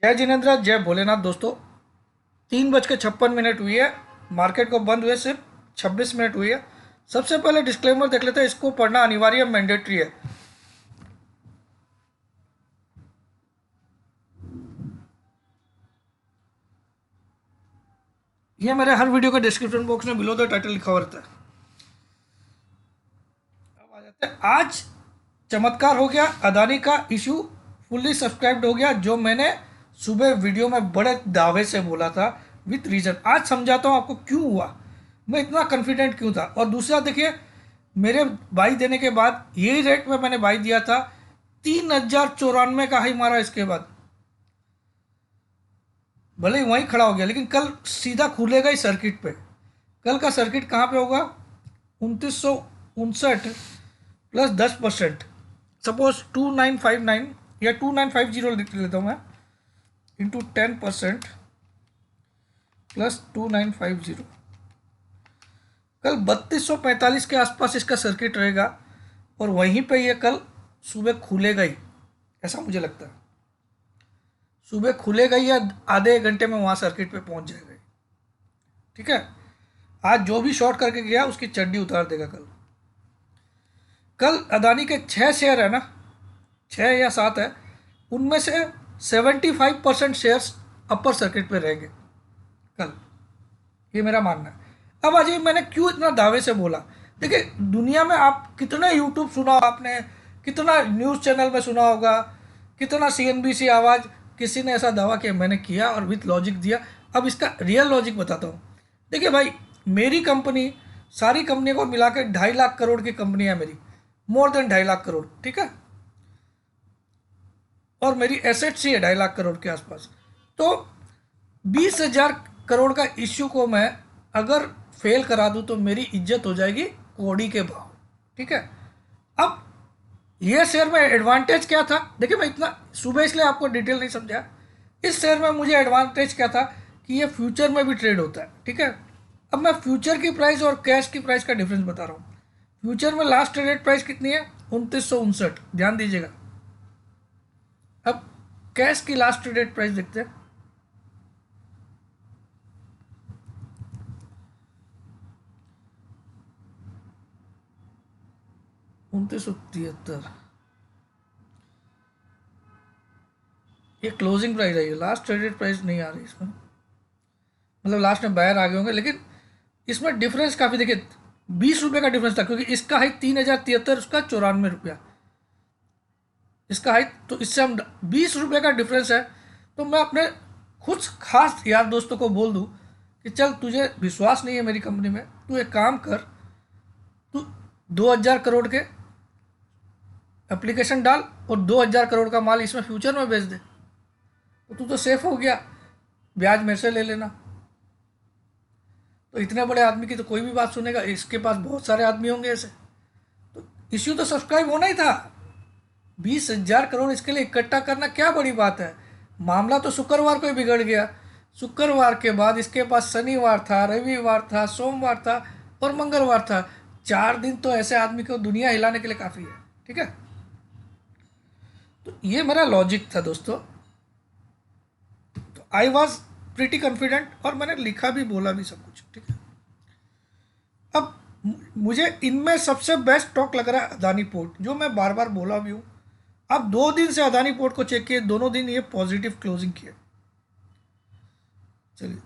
जय जिनेन्द्र, जय भोलेनाथ। दोस्तों, 3:56 हुई है। मार्केट को बंद हुए सिर्फ 26 मिनट हुई है। सबसे पहले डिस्क्लेमर देख लेते हैं, इसको पढ़ना अनिवार्य मैंडेटरी है। ये मेरे हर वीडियो के डिस्क्रिप्शन बॉक्स में बिलो द टाइटल लिखा हुआ रहता है। अब आ जाते हैं। आज चमत्कार हो गया, अदानी का इशू फुल्ली सब्सक्राइब्ड हो गया, जो मैंने सुबह वीडियो में बड़े दावे से बोला था विथ रीजन। आज समझाता हूँ आपको क्यों हुआ, मैं इतना कॉन्फिडेंट क्यों था। और दूसरा देखिए, मेरे बाई देने के बाद यही रेट में मैंने बाई दिया था, 3,094 का हाई मारा। इसके बाद भले ही वहीं खड़ा हो गया, लेकिन कल सीधा खुलेगा ही सर्किट पे। कल का सर्किट कहाँ पे होगा? 2959 प्लस 10%, सपोज 2959 या 2950 लिख लेता हूँ मैं, इंटू 10% प्लस 2950। कल 3245 के आसपास इसका सर्किट रहेगा और वहीं पे ये कल सुबह खुलेगा ही, ऐसा मुझे लगता है। सुबह खुलेगा ही या आधे एक घंटे में वहाँ सर्किट पे पहुँच जाएगा। ठीक है, आज जो भी शॉर्ट करके गया उसकी चड्डी उतार देगा कल। कल अदानी के 6 शेयर है ना, 6 या 7 है, उनमें से 75% शेयर्स अपर सर्किट पे रहेंगे कल, ये मेरा मानना है। अब अजय, मैंने क्यों इतना दावे से बोला? देखिए, दुनिया में आप कितने यूट्यूब सुना आपने, कितना न्यूज़ चैनल में सुना होगा, कितना CNBC आवाज़, किसी ने ऐसा दावा किया, मैंने किया और विथ लॉजिक दिया। अब इसका रियल लॉजिक बताता हूँ। देखिए भाई, मेरी कंपनी सारी कंपनियों को मिला के 2.5 लाख करोड़ की कंपनी है मेरी, मोर देन 2.5 लाख करोड़। ठीक है, और मेरी एसेट्स ही है 2.5 लाख करोड़ के आसपास। तो 20,000 करोड़ का इश्यू को मैं अगर फेल करा दूं तो मेरी इज्जत हो जाएगी कौड़ी के भाव। ठीक है, अब ये शेयर में एडवांटेज क्या था? देखिए, मैं इतना सुबह इसलिए आपको डिटेल नहीं समझा। इस शेयर में मुझे एडवांटेज क्या था कि ये फ्यूचर में भी ट्रेड होता है। ठीक है, अब मैं फ्यूचर की प्राइस और कैश की प्राइस का डिफरेंस बता रहा हूँ। फ्यूचर में लास्ट ट्रेडेड प्राइस कितनी है? 2959, ध्यान दीजिएगा। अब कैश की लास्ट ट्रेडेड प्राइस देखते हैं। 2973, ये क्लोजिंग प्राइस है, ये लास्ट ट्रेडेड प्राइस नहीं आ रही इसमें। मतलब लास्ट में बायर आ गए होंगे, लेकिन इसमें डिफरेंस काफ़ी, देखिए 20 रुपये का डिफरेंस था, क्योंकि इसका हाई 3,073, उसका 94 रुपया, इसका हाई। तो इससे हम 20 रुपये का डिफरेंस है। तो मैं अपने कुछ खास यार दोस्तों को बोल दूं कि चल, तुझे विश्वास नहीं है मेरी कंपनी में, तू एक काम कर, तू 2,000 करोड़ के एप्लीकेशन डाल और 2,000 करोड़ का माल इसमें फ्यूचर में बेच दे, तो तू तो सेफ हो गया, ब्याज मेरे से ले लेना। तो इतने बड़े आदमी की तो कोई भी बात सुनेगा, इसके पास बहुत सारे आदमी होंगे ऐसे। तो इश्यू तो सब्सक्राइब होना ही था। 20,000 करोड़ इसके लिए इकट्ठा करना क्या बड़ी बात है? मामला तो शुक्रवार को ही बिगड़ गया। शुक्रवार के बाद इसके पास शनिवार था, रविवार था, सोमवार था और मंगलवार था। 4 दिन तो ऐसे आदमी को दुनिया हिलाने के लिए काफ़ी है। ठीक है, तो ये मेरा लॉजिक था दोस्तों। तो आई वॉज प्रिटी कॉन्फिडेंट और मैंने लिखा भी, बोला भी सब कुछ। ठीक है, अब मुझे इनमें सबसे बेस्ट स्टॉक लग रहा है अदानी पोर्ट, जो मैं बार बार बोला भी हूँ। अब 2 दिन से अदानी पोर्ट को चेक किए, दोनों दिन ये पॉजिटिव क्लोजिंग किए। चलिए,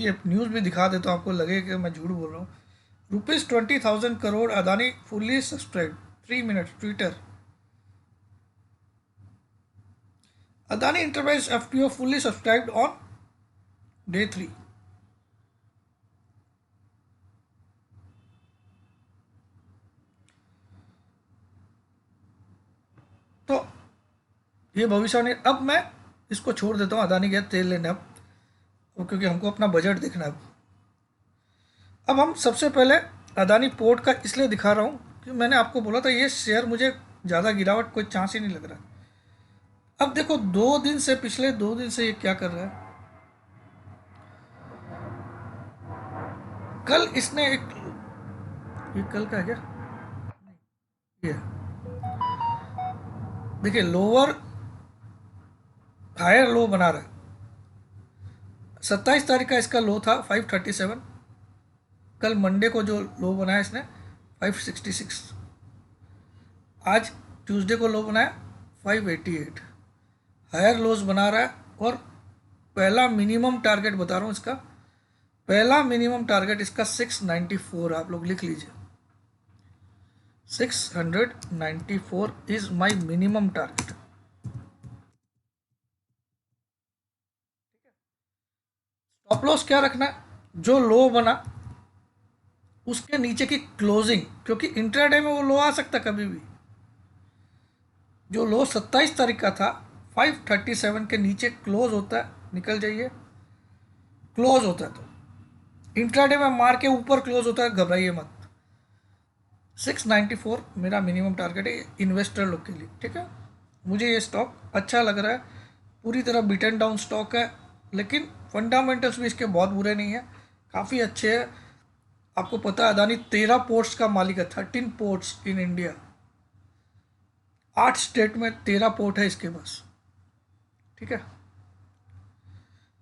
ये न्यूज़ भी दिखा देता हूँ, आपको लगे कि मैं झूठ बोल रहा हूँ। ₹20,000 Adani fully subscribe, 3 minute Twitter. Adani enterprise FPO fully subscribed on day 3। तो ये भविष्यवाणी। अब मैं इसको छोड़ देता हूँ, अदानी गया तेल लेने अब, क्योंकि हमको अपना बजट देखना है अब हम सबसे पहले अदानी पोर्ट का इसलिए दिखा रहा हूँ कि मैंने आपको बोला था ये शेयर मुझे ज़्यादा गिरावट कोई चांस ही नहीं लग रहा। अब देखो, 2 दिन से, पिछले 2 दिन से ये क्या कर रहा है। कल इसने एक, ये कल का है क्या? ये देखिए, लोअर हायर लो बना रहा है। 27 तारीख का इसका लो था 537, कल मंडे को जो लो बनाया इसने 566, आज ट्यूसडे को लो बनाया 588, हायर लोज बना रहा है। और पहला मिनिमम टारगेट बता रहा हूँ इसका, पहला मिनिमम टारगेट इसका 694, आप लोग लिख लीजिए, 694 is my minimum target. Stop loss क्या रखना है, जो लो बना उसके नीचे की क्लोजिंग, क्योंकि इंट्राडे में वो लो आ सकता कभी भी। जो लो 27 तारीख का था 537 के नीचे क्लोज होता है, निकल जाइए, क्लोज होता है तो इंट्राडे में मार के ऊपर क्लोज होता है, घबराइए मत। 694 मेरा मिनिमम टारगेट है इन्वेस्टर लोग के लिए, ठीक है। मुझे ये स्टॉक अच्छा लग रहा है, पूरी तरह बिटन डाउन स्टॉक है, लेकिन फंडामेंटल्स भी इसके बहुत बुरे नहीं है, काफ़ी अच्छे हैं। आपको पता है अदानी 13 पोर्ट्स का मालिक है, 13 पोर्ट्स इन इंडिया, 8 स्टेट में 13 पोर्ट है इसके पास, ठीक है।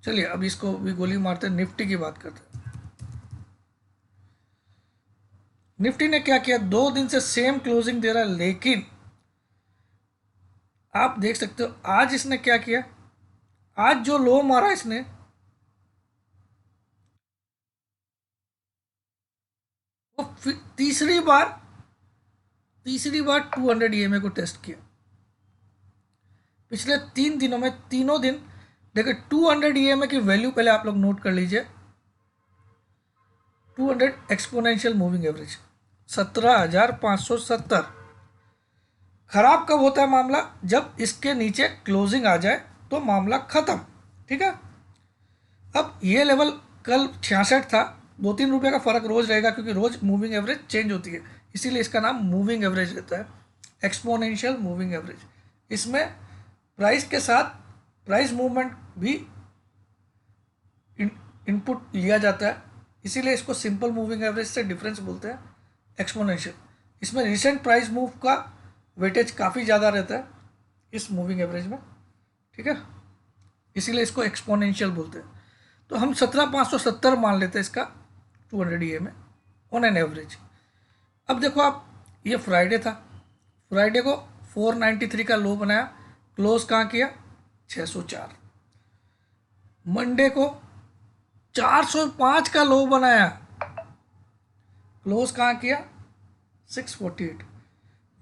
चलिए अब इसको भी गोली मारते हैं, निफ्टी की बात करते हैं। निफ्टी ने क्या किया, 2 दिन से सेम क्लोजिंग दे रहा है, लेकिन आप देख सकते हो आज इसने क्या किया, आज जो लो मारा इसने वो तीसरी बार 200 ईएमए को टेस्ट किया। पिछले 3 दिनों में तीनों दिन देखिए 200 ईएमए की वैल्यू पहले आप लोग नोट कर लीजिए, 200 एक्सपोनेंशियल मूविंग एवरेज 17,570। खराब कब होता है मामला, जब इसके नीचे क्लोजिंग आ जाए तो मामला खत्म, ठीक है। अब ये लेवल कल 66 था, 2-3 रुपये का फर्क रोज रहेगा, क्योंकि रोज मूविंग एवरेज चेंज होती है, इसीलिए इसका नाम मूविंग एवरेज रहता है, एक्सपोनेंशियल मूविंग एवरेज। इसमें प्राइस के साथ प्राइस मूवमेंट भी इनपुट लिया जाता है, इसीलिए इसको सिंपल मूविंग एवरेज से डिफरेंस बोलते हैं एक्सपोनेंशियल। इसमें रिसेंट प्राइस मूव का वेटेज काफ़ी ज़्यादा रहता है इस मूविंग एवरेज में, ठीक है, इसीलिए इसको एक्सपोनेंशियल बोलते हैं। तो हम 17,570 मान लेते हैं इसका 200 ईएमए ऑन एन एवरेज। अब देखो आप, ये फ्राइडे था, फ्राइडे को 493 का लो बनाया, क्लोज कहाँ किया 604। मंडे को 405 का लो बनाया, क्लोज कहाँ किया 648।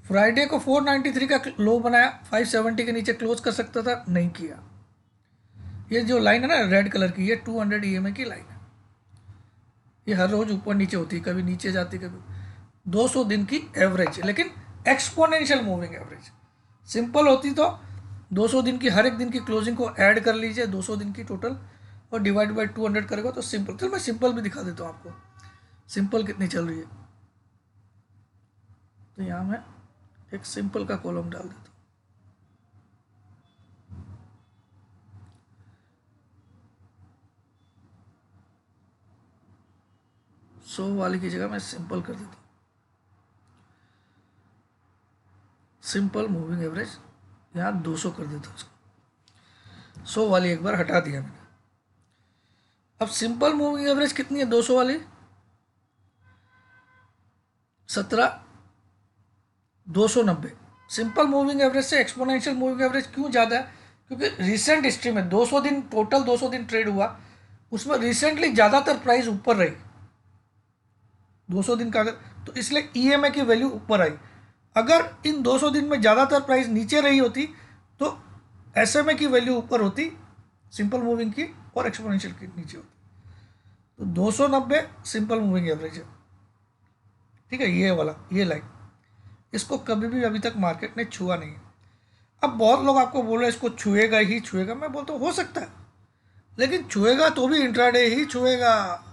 फ्राइडे को 493 का लो बनाया, 570 के नीचे क्लोज कर सकता था, नहीं किया। ये जो लाइन है ना रेड कलर की, ये 200 ईएमए की लाइन है, ये हर रोज ऊपर नीचे होती है, कभी नीचे जाती कभी 200 दिन की एवरेज, लेकिन एक्सपोनेंशियल मूविंग एवरेज। सिंपल होती तो 200 दिन की हर एक दिन की क्लोजिंग को ऐड कर लीजिए 200 दिन की टोटल और डिवाइड बाय 200 करेगा तो सिंपल। तो मैं सिंपल भी दिखा देता हूँ आपको, सिंपल कितनी चल रही है। तो यहाँ मैं एक सिंपल का कॉलम डाल देता हूँ, सौ वाली की जगह मैं सिंपल कर देता हूँ, सिंपल मूविंग एवरेज यहाँ 200 कर देता हूँ उसको, 100 वाली एक बार हटा दिया मैंने। अब सिंपल मूविंग एवरेज कितनी है 200 वाली 17,290। सिंपल मूविंग एवरेज से एक्सपोनेंशियल मूविंग एवरेज क्यों ज़्यादा है, क्योंकि रिसेंट हिस्ट्री में 200 दिन टोटल 200 दिन ट्रेड हुआ, उसमें रिसेंटली ज़्यादातर प्राइस ऊपर रही 200 दिन का, अगर तो इसलिए ईएमए की वैल्यू ऊपर आई। अगर इन 200 दिन में ज़्यादातर प्राइस नीचे रही होती तो एसएमए की वैल्यू ऊपर होती, सिंपल मूविंग की, और एक्सपोनेंशियल की नीचे होती। तो 290 सिंपल मूविंग एवरेज है, ठीक है, ये वाला ये लाइन, इसको कभी भी अभी तक मार्केट ने छुआ नहीं है। अब बहुत लोग आपको बोल रहे हैं इसको छुएगा ही छुएगा, मैं बोलता हूँ हो सकता है, लेकिन छुएगा तो भी इंट्राडे ही छुएगा,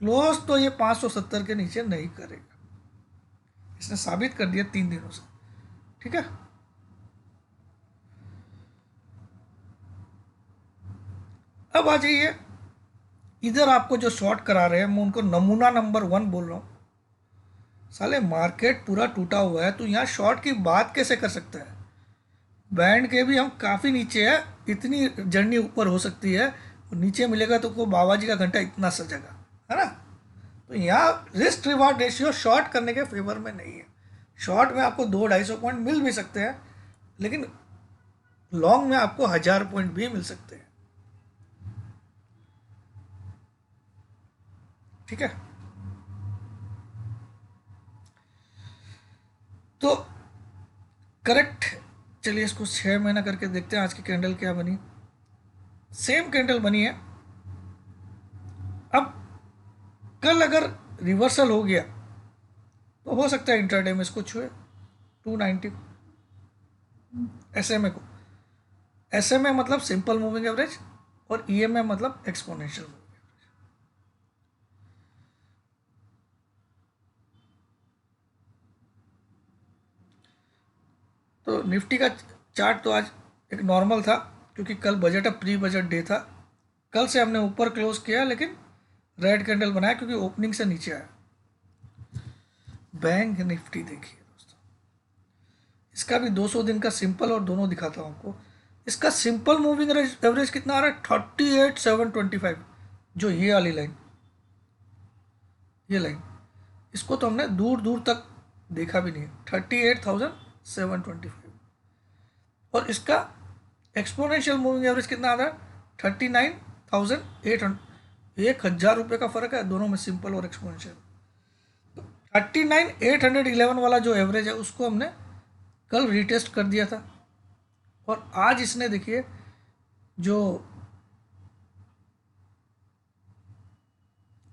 क्लोज तो ये 570 के नीचे नहीं करेगा, इसने साबित कर दिया 3 दिनों से, ठीक है। अब आ जाइए इधर, आपको जो शॉर्ट करा रहे हैं मैं उनको नमूना नंबर 1 बोल रहा हूँ। साले मार्केट पूरा टूटा हुआ है, तो यहाँ शॉर्ट की बात कैसे कर सकता है, बैंड के भी हम काफ़ी नीचे है, इतनी जर्नी ऊपर हो सकती है, नीचे मिलेगा तो को बाबा जी का घंटा इतना सजेगा, है ना। तो यहाँ रिस्क रिवार्ड रेशियो शॉर्ट करने के फेवर में नहीं है। शॉर्ट में आपको 200-250 पॉइंट मिल भी सकते हैं, लेकिन लॉन्ग में आपको 1000 पॉइंट भी मिल सकते हैं। ठीक है, तो करेक्ट। चलिए इसको 6 महीना करके देखते हैं आज की कैंडल क्या बनी। सेम कैंडल बनी है। अब कल अगर रिवर्सल हो गया तो हो सकता है इंट्राडे में इसको छुए 290 एसएमए को। एसएमए मतलब सिंपल मूविंग एवरेज और ईएमए मतलब एक्सपोनेंशियल मूविंग एवरेज। तो निफ्टी का चार्ट तो आज एक नॉर्मल था, क्योंकि कल बजट प्री बजट डे था। कल से हमने ऊपर क्लोज किया, लेकिन रेड कैंडल बनाया क्योंकि ओपनिंग से नीचे आया। बैंक निफ्टी देखिए दोस्तों, इसका भी 200 दिन का सिंपल और दोनों दिखाता हूँ आपको। इसका सिंपल मूविंग एवरेज कितना आ रहा है, 38,725। जो ये वाली लाइन, ये लाइन, इसको तो हमने दूर दूर तक देखा भी नहीं है, 38,725। और इसका एक्सपोनेंशियल मूविंग एवरेज कितना आ रहा है, 39,800। 1,000 रुपये का फर्क है दोनों में, सिंपल और एक्सपोनेंशियल। 39,811 वाला जो एवरेज है उसको हमने कल रीटेस्ट कर दिया था, और आज इसने देखिए जो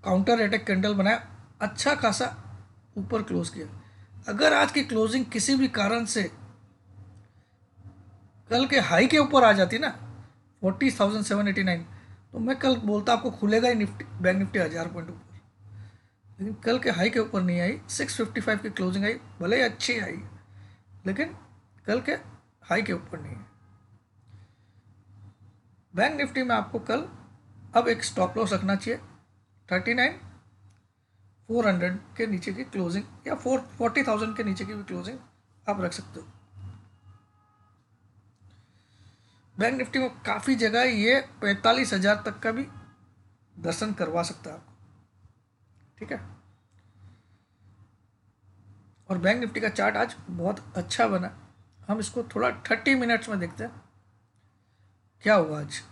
काउंटर अटैक कैंडल बनाया, अच्छा खासा ऊपर क्लोज किया। अगर आज की क्लोजिंग किसी भी कारण से कल के हाई के ऊपर आ जाती ना 40,789, तो मैं कल बोलता आपको खुलेगा ही निफ्टी, बैंक निफ्टी 1000 पॉइंट ऊपर। लेकिन कल के हाई के ऊपर नहीं आई, 655 की क्लोजिंग आई, भले ही अच्छी आई, लेकिन कल के हाई के ऊपर नहीं है। बैंक निफ्टी में आपको कल अब एक स्टॉप लॉस रखना चाहिए 39,400 के नीचे की क्लोजिंग, या 40,000 के नीचे की भी क्लोजिंग आप रख सकते हो। बैंक निफ्टी में काफ़ी जगह ये 45,000 तक का भी दर्शन करवा सकता है आपको। ठीक है, और बैंक निफ्टी का चार्ट आज बहुत अच्छा बना। हम इसको थोड़ा 30 मिनट्स में देखते हैं क्या हुआ आज।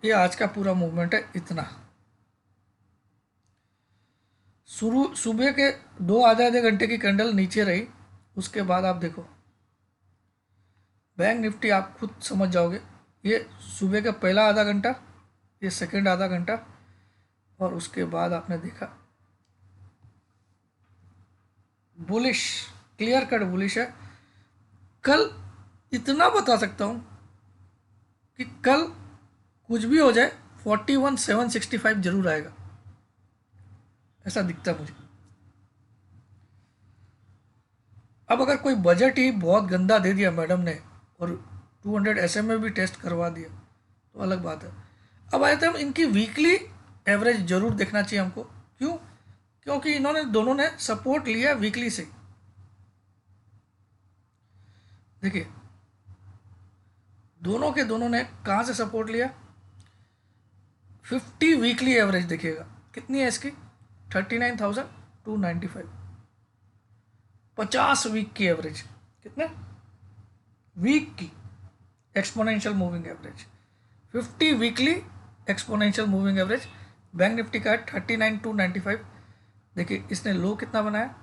ये आज का पूरा मूवमेंट है इतना। शुरू सुबह के 2 आधे आधे घंटे की कैंडल नीचे रही, उसके बाद आप देखो बैंक निफ्टी, आप खुद समझ जाओगे। ये सुबह का पहला आधा घंटा, ये सेकंड आधा घंटा, और उसके बाद आपने देखा बुलिश, क्लियर कट बुलिश है। कल इतना बता सकता हूँ कि कल कुछ भी हो जाए 41,765 जरूर आएगा, ऐसा दिखता है मुझे। अब अगर कोई बजट ही बहुत गंदा दे दिया मैडम ने और 200 एसएमए भी टेस्ट करवा दिया तो अलग बात है। अब आए थे हम, इनकी वीकली एवरेज जरूर देखना चाहिए हमको। क्यों? क्योंकि इन्होंने दोनों ने सपोर्ट लिया वीकली से। देखिए दोनों के दोनों ने कहाँ से सपोर्ट लिया, 50 वीकली एवरेज देखिएगा कितनी है इसकी, 39,295। 50 वीक की एवरेज, कितने वीक की exponential moving average, 50 weekly exponential moving average bank Nifty का है 39,295। देखिए इसने लो कितना बनाया,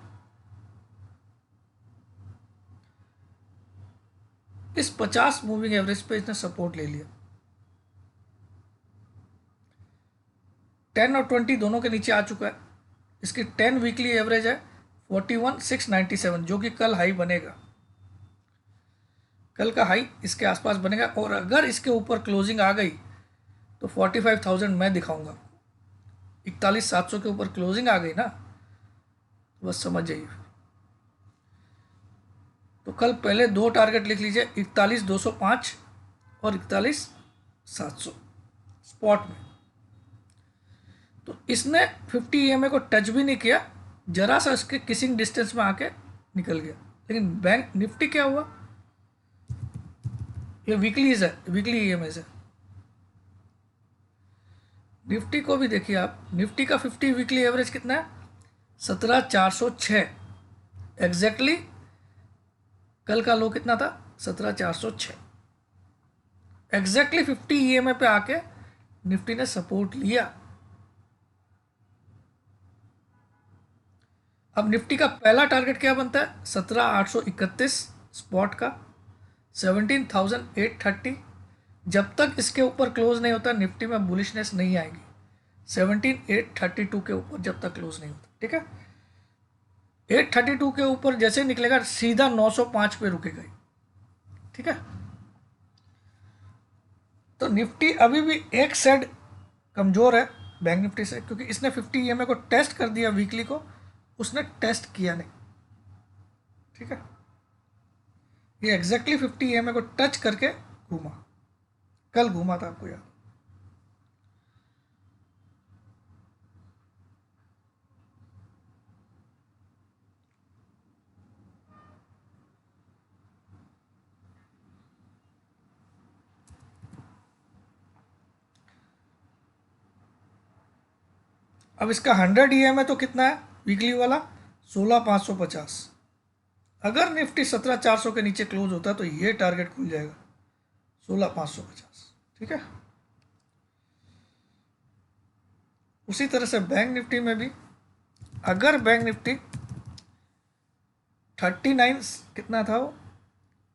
इस 50 मूविंग एवरेज पे इसने सपोर्ट ले लिया। 10 और 20 दोनों के नीचे आ चुका है। इसकी 10 वीकली एवरेज है 41,697, जो कि कल हाई बनेगा। कल का हाई इसके आसपास बनेगा, और अगर इसके ऊपर क्लोजिंग आ गई तो 45,000 मैं दिखाऊंगा। 41,700 के ऊपर क्लोजिंग आ गई ना, तो बस समझ जाइए। तो कल पहले दो टारगेट लिख लीजिए, 41,205 और 41,700 स्पॉट में। तो इसने 50 EMA को टच भी नहीं किया, जरा सा इसके किसिंग डिस्टेंस में आके निकल गया। लेकिन बैंक निफ्टी क्या हुआ, ये वीकलीज है, वीकली EMA है। निफ्टी को भी देखिए आप, निफ्टी का 50 वीकली एवरेज कितना है, 17,406 एग्जैक्टली। कल का लो कितना था, 17,406 एग्जैक्टली 50 EMA पे आके निफ्टी ने सपोर्ट लिया। अब निफ्टी का पहला टारगेट क्या बनता है, 17,831 स्पॉट का, 17,830। जब तक इसके ऊपर क्लोज नहीं होता निफ्टी में बुलिशनेस नहीं आएगी, 17,832 के ऊपर जब तक क्लोज नहीं होता, ठीक है। 832 के ऊपर जैसे निकलेगा सीधा 905 पे रुकेगा, ठीक है। तो निफ्टी अभी भी एक साइड कमजोर है बैंक निफ्टी से, क्योंकि इसने 50 EMA को टेस्ट कर दिया, वीकली को उसने टेस्ट किया नहीं, ठीक है। ये एग्जैक्टली 50 EMA को टच करके घूमा, कल घूमा था आपको याद। अब इसका 100 EMA तो कितना है वीकली वाला, 16,550। अगर निफ्टी 17,400 के नीचे क्लोज होता तो ये टारगेट खुल जाएगा 16,550, ठीक है। उसी तरह से बैंक निफ्टी में भी, अगर बैंक निफ्टी 39 कितना था वो,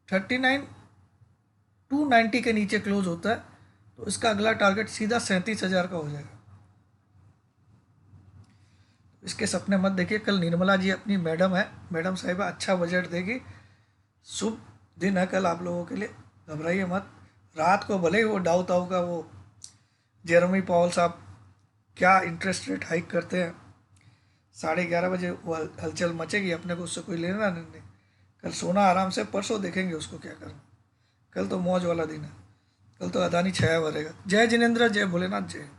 39,290 के नीचे क्लोज होता है तो इसका अगला टारगेट सीधा 37,000 का हो जाएगा। इसके सपने मत देखिए। कल निर्मला जी अपनी मैडम है, मैडम साहिबा अच्छा बजट देगी, शुभ दिन है कल आप लोगों के लिए, घबराइए मत। रात को भले ही वो डाउ ताऊ का वो जेरमी पावल साहब क्या इंटरेस्ट रेट हाइक करते हैं, 11:30 बजे वो हलचल मचेगी, अपने को उससे कोई लेना नहीं। कल सोना आराम से, परसों देखेंगे उसको क्या करना। कल तो मौज वाला दिन है, कल तो अदानी छाया भरेगा। जय जिनेंद्र, जय भोलेनाथ, जय।